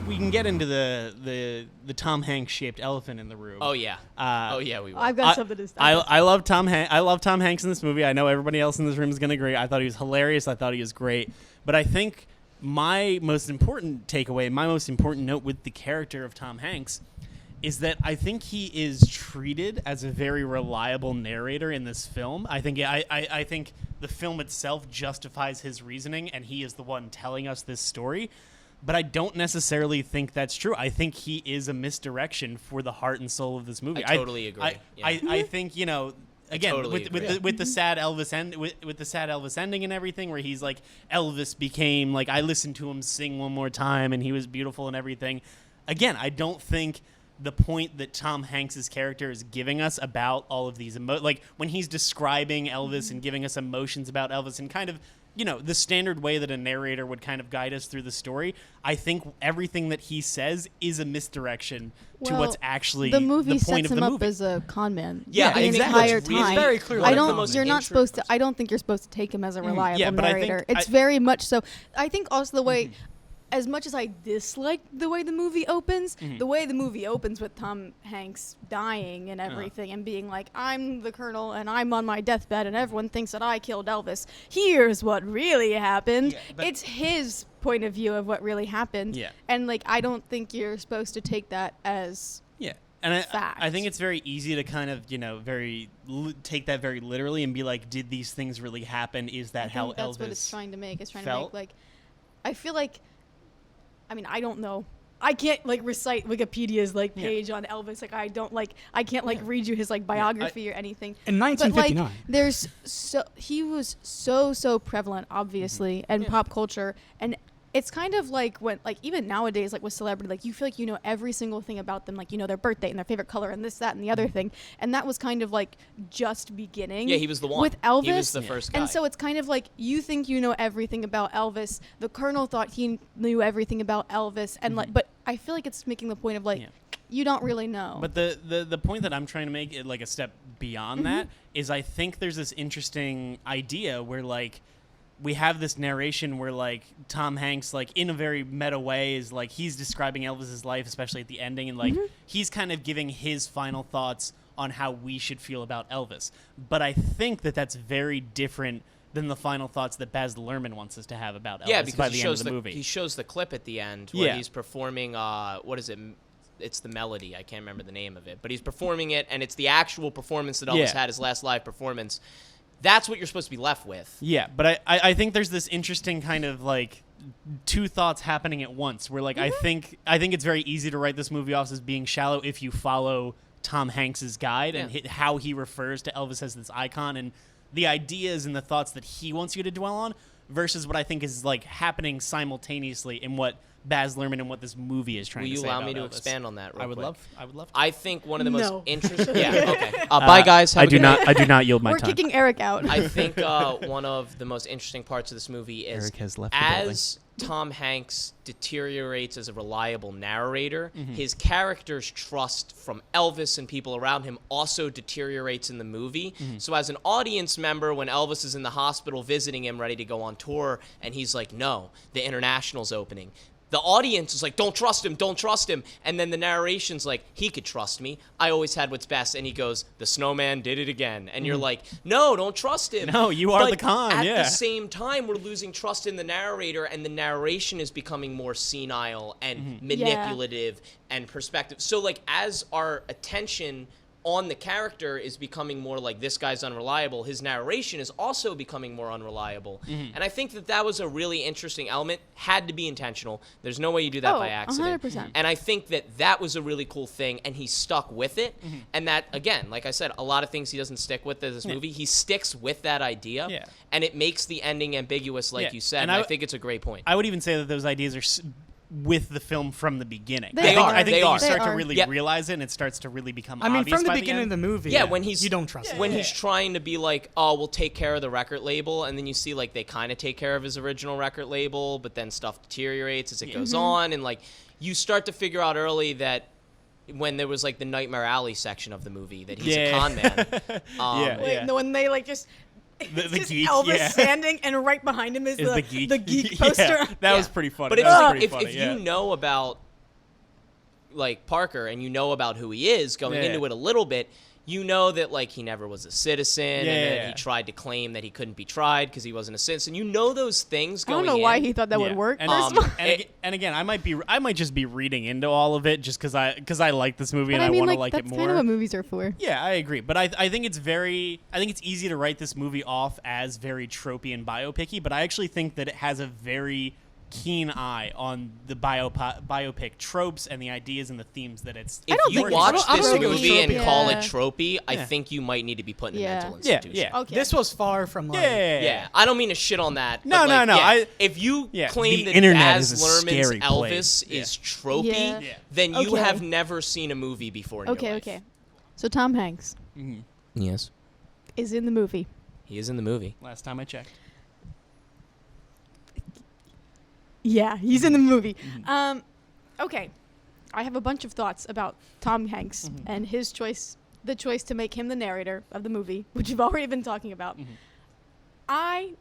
we can get into the Tom Hanks shaped elephant in the room. Oh yeah. We will. I've got something to say. I love Tom Hanks in this movie. I know everybody else in this room is going to agree. I thought he was hilarious. I thought he was great. But I think my most important takeaway, my most important note with the character of Tom Hanks is that I think he is treated as a very reliable narrator in this film. I think the film itself justifies his reasoning, and he is the one telling us this story. But I don't necessarily think that's true. I think he is a misdirection for the heart and soul of this movie. I totally agree. I think, you know, again, totally with the sad Elvis with the sad Elvis ending and everything, where he's like, Elvis became like, I listened to him sing one more time and he was beautiful and everything. Again, I don't think the point that Tom Hanks's character is giving us about all of these like when he's describing Elvis and giving us emotions about Elvis and kind of, you know, the standard way that a narrator would kind of guide us through the story, I think everything that he says is a misdirection to what's actually the movie the point sets of the him movie. up as a con man. Yeah, the entire exactly. time. It's very clearly I the most don't. You're not supposed to. person. I don't think you're supposed to take him as a reliable but I think narrator. It's very much so. I think also the way. As much as I dislike the way the movie opens, the way the movie opens with Tom Hanks dying and everything and being like, I'm the colonel and I'm on my deathbed and everyone thinks that I killed Elvis. Here's what really happened. Yeah, it's his point of view of what really happened. Yeah. And, like, I don't think you're supposed to take that as... Yeah. And fact. I think it's very easy to kind of, you know, take that very literally and be like, did these things really happen? Is that how Elvis that's what it's trying to make. It's trying felt? to make, like... I feel like... I mean, I don't know. I can't, like, recite Wikipedia's, like, page on Elvis. Like, I can't, like, read you his, like, biography or anything. In 1959. But, like, he was so prevalent, obviously, in pop culture. And it's kind of like when, like, even nowadays, like, with celebrity, like, you feel like you know every single thing about them. Like, you know their birthday and their favorite color and this, that, and the other thing. And that was kind of, like, just beginning. Yeah, he was the one. With Elvis. He was the first guy. And so it's kind of like, you think you know everything about Elvis. The Colonel thought he knew everything about Elvis. And, like, but I feel like it's making the point of, like, you don't really know. But the point that I'm trying to make, like, a step beyond that, is I think there's this interesting idea where, like, we have this narration where, like, Tom Hanks, like, in a very meta way is, like, he's describing Elvis's life, especially at the ending, and, like, he's kind of giving his final thoughts on how we should feel about Elvis. But I think that that's very different than the final thoughts that Baz Luhrmann wants us to have about Elvis because by the end of the movie. He shows the clip at the end where he's performing, what is it? It's the melody. I can't remember the name of it. But he's performing it, and it's the actual performance that Elvis had, his last live performance. That's what you're supposed to be left with. Yeah, but I think there's this interesting kind of, like, two thoughts happening at once where, like, I think it's very easy to write this movie off as being shallow if you follow Tom Hanks's guide and how he refers to Elvis as this icon and the ideas and the thoughts that he wants you to dwell on versus what I think is, like, happening simultaneously in what Baz Luhrmann and what this movie is trying to say. Will you allow about me to Elvis. expand on that real quick? I would love to. I think one of the most No. interesting... Yeah, okay. Bye, guys. Have I a do good not. I do not yield my We're time. kicking Eric out. I think one of the most interesting parts of this movie is Eric has left the as Tom Hanks deteriorates as a reliable narrator, his character's trust from Elvis and people around him also deteriorates in the movie. So as an audience member, when Elvis is in the hospital visiting him, ready to go on tour, and he's like, no, the International's opening. The audience is like, don't trust him, don't trust him. And then the narration's like, he could trust me. I always had what's best. And he goes, the snowman did it again. And you're like, no, don't trust him. No, you are But the con, at yeah. the same time, we're losing trust in the narrator, and the narration is becoming more senile and manipulative and perspective. So, like, as our attention on the character is becoming more like this guy's unreliable, his narration is also becoming more unreliable. And I think that was a really interesting element. Had to be intentional. There's no way you do that by accident. 100%. And I think that was a really cool thing, and he stuck with it. And that, again, like I said, a lot of things he doesn't stick with in this movie. He sticks with that idea, and it makes the ending ambiguous, like you said. And I think it's a great point. I would even say that those ideas are with the film from the beginning. They are. I think They that are. you start They to are. really realize it, and it starts to really become I mean, obvious from the by beginning of end. the movie, when he's you don't trust him. when he's trying to be like, oh, we'll take care of the record label, and then you see like they kind of take care of his original record label, but then stuff deteriorates as it goes on, and like you start to figure out early that when there was like the Nightmare Alley section of the movie that he's a con man. When they, like, just... The It's just geek, Elvis standing, and right behind him is the geek. the geek poster. That was pretty funny. But That was pretty if funny, you know about like Parker and you know about who he is going into it a little bit, you know that like he never was a citizen and that he tried to claim that he couldn't be tried because he wasn't a citizen. You know those things going in. I don't know why he thought that would work. And again, I might just be reading into all of it just because I like this movie and I want to like it more. That's kind of what movies are for. Yeah, I agree. But I think it's easy to write this movie off as very tropey and biopic-y, but I actually think that it has a very keen eye on the biopic tropes and the ideas and the themes that it's. If you watch this movie and call it tropey, I think you might need to be put in a mental institution. Yeah. Okay. This was far from like. Yeah. I don't mean to shit on that. No. If you claim that Baz Luhrmann's Elvis is tropey, then you have never seen a movie before in your life. Okay. So Tom Hanks. Mm-hmm. Yes. Is in the movie. He is in the movie. Last time I checked. Yeah, he's in the movie. Okay. I have a bunch of thoughts about Tom Hanks and his choice, the choice to make him the narrator of the movie, which you've already been talking about. I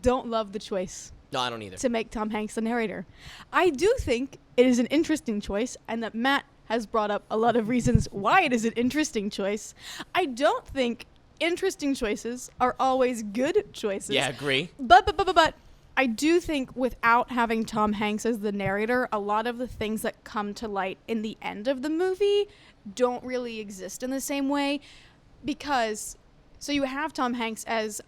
don't love the choice. No, I don't either. To make Tom Hanks the narrator. I do think it is an interesting choice and that Matt has brought up a lot of reasons why it is an interesting choice. I don't think interesting choices are always good choices. Yeah, agree. But I do think without having Tom Hanks as the narrator, a lot of the things that come to light in the end of the movie don't really exist in the same way because so you have Tom Hanks as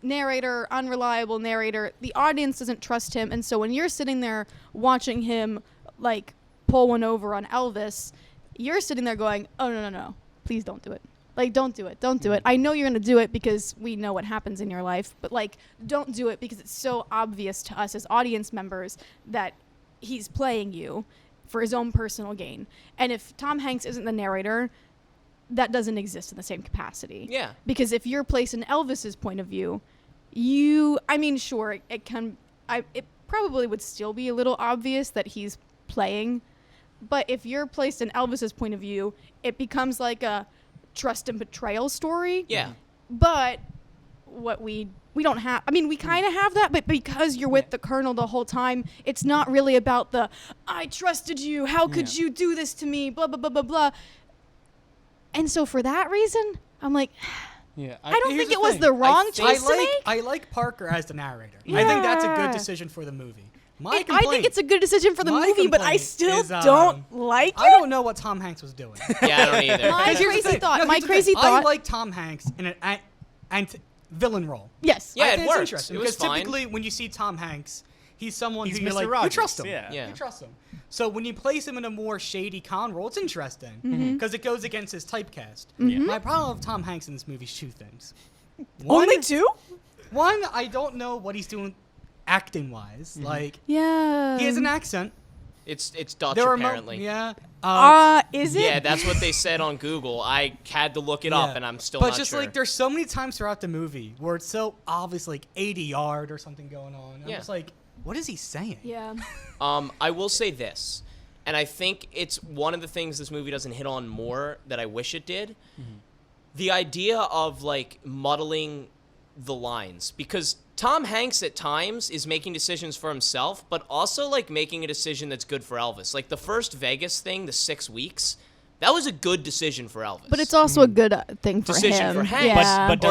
narrator, unreliable narrator. The audience doesn't trust him. And so when you're sitting there watching him like pull one over on Elvis, you're sitting there going, oh, no, please don't do it. Like, don't do it. Don't do it. I know you're going to do it because we know what happens in your life, but, like, don't do it because it's so obvious to us as audience members that he's playing you for his own personal gain. And if Tom Hanks isn't the narrator, that doesn't exist in the same capacity. Yeah. Because if you're placed in Elvis's point of view, sure, it probably would still be a little obvious that he's playing, but if you're placed in Elvis's point of view, it becomes like a trust and betrayal story. Yeah. But what we don't have, we kind of have that, but because you're with the Colonel the whole time, it's not really about the, I trusted you, how could you do this to me, blah, blah, blah, blah, blah. And so for that reason, I'm like, I don't think it was the wrong choice to make. I like Parker as the narrator. Yeah. I think that's a good decision for the movie. I think it's a good decision for the movie, but I still don't like it. I don't know what Tom Hanks was doing. Yeah, I don't either. My crazy thought. I like Tom Hanks in an villain role. Yes. Yeah, it works. Interesting because typically when you see Tom Hanks, he's someone who Mr. like, Rogers. you trust him. Yeah. You trust him. So when you place him in a more shady con role, it's interesting because it goes against his typecast. My problem with Tom Hanks in this movie is two things. Only two? One, I don't know what he's doing acting wise. Like, he yeah, has an accent. It's Dutch apparently. Is it? Yeah, that's what they said on Google. I had to look it up, and I'm still not sure. But just like, there's so many times throughout the movie where it's so obvious, like 80 yard or something going on. I'm just like, what is he saying? Yeah. I will say this, and I think it's one of the things this movie doesn't hit on more that I wish it did. The idea of like muddling the lines, because Tom Hanks at times is making decisions for himself, but also like making a decision that's good for Elvis. Like the first Vegas thing, the 6 weeks, that was a good decision for Elvis. But it's also a good thing for decision him. for Hanks. Yeah. But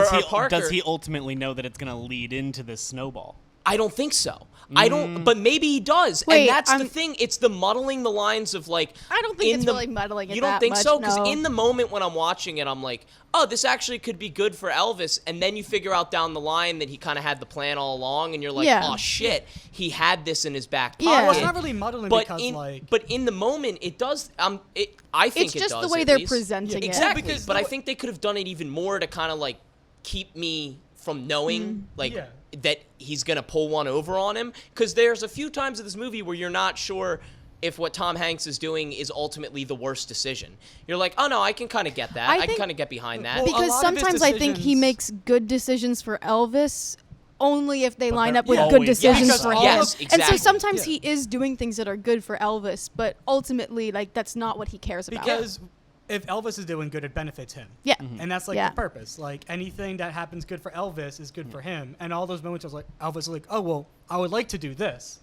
does he ultimately know that it's going to lead into this snowball? I don't think so. I don't, but maybe he does. Wait, and that's the thing. It's the muddling the lines of like. I don't think it's really muddling it. You don't think much, so? Because no. in the moment when I'm watching it, I'm like, oh, this actually could be good for Elvis. And then you figure out down the line that he kind of had the plan all along, and you're like, oh shit, he had this in his back pocket. Yeah. Well, it's not really muddling but in the moment, it does. I think it does. It's just the way they're presenting it. Exactly. But I think they could have done it even more to kind of like keep me from knowing that he's going to pull one over on him. Because there's a few times in this movie where you're not sure if what Tom Hanks is doing is ultimately the worst decision. You're like, oh, no, I can kind of get that. I can kind of get behind that. Because sometimes I think he makes good decisions for Elvis only if they line up with good decisions for him. Yes, exactly. And so sometimes he is doing things that are good for Elvis, but ultimately, like, that's not what he cares about. Because if Elvis is doing good, it benefits him. Yeah. And that's like the purpose. Like anything that happens good for Elvis is good for him. And all those moments I was like, Elvis is like, oh, well, I would like to do this.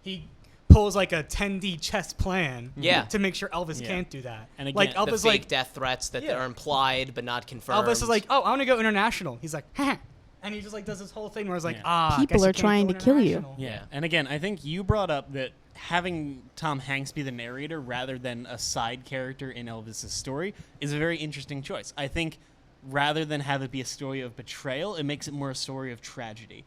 He pulls like a 10D chess plan Yeah. to make sure Elvis Yeah. can't do that. And again, like The Elvis, fake like death threats that Yeah. are implied but not confirmed. Elvis is like, oh, I want to go international. He's like, "Heh." And he just like does this whole thing where it's like, Yeah. People guess you are can't trying go to kill you. international. Yeah. And again, I think you brought up that having Tom Hanks be the narrator rather than a side character in Elvis's story is a very interesting choice. I think rather than have it be a story of betrayal, it makes it more a story of tragedy.